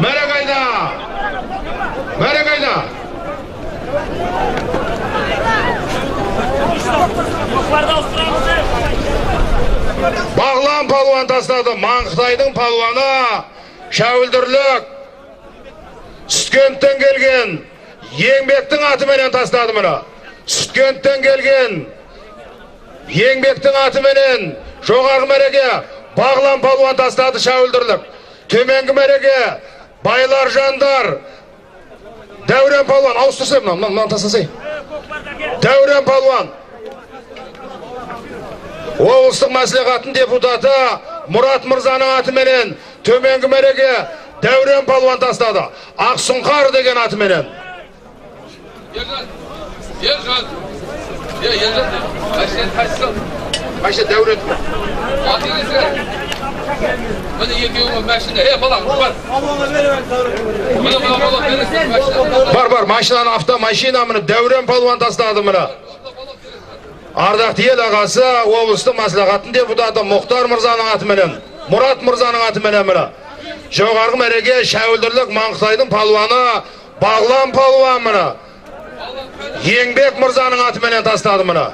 Мәре қайда? Мәре қайда? Бағлан палуан тастады. Маңғытайдың палуаны Шәуілдірлік Сүткенттен келген Еңбектің атыменен тастады мұны. Сүткенттен келген Еңбектің атыменен жоғарғы мәреге Бағлан палуан тастады Шәуілдірлік. Төменгі мәреге Байлар жандар Дәурен палуан ауыстырсай мұнан тастасай. Дәурен палуан облыстық мәслихаттың депутаты Мұрат Мырзаның атыменен төменгі мәреге Дәурен палуан тастады. Ақсұңқар деген атыменен. Ержан. Қайшы Дәурен. Міне екеуі машина. Балам, бар. Бар, машинаны автомашина міне Дәурен палуан тастады міне. Ардақты ел ағасы облыстық мәслихаттың депутаты Мұхтар Мырзаның атыменен, Мұрат Мырзаның атыменен міне. Жоғарғы мәреге Шәуілдірлік Маңғытайдың палуаны Бағлан палуан міне. Еңбек Мырзаның атыменен тастады міне.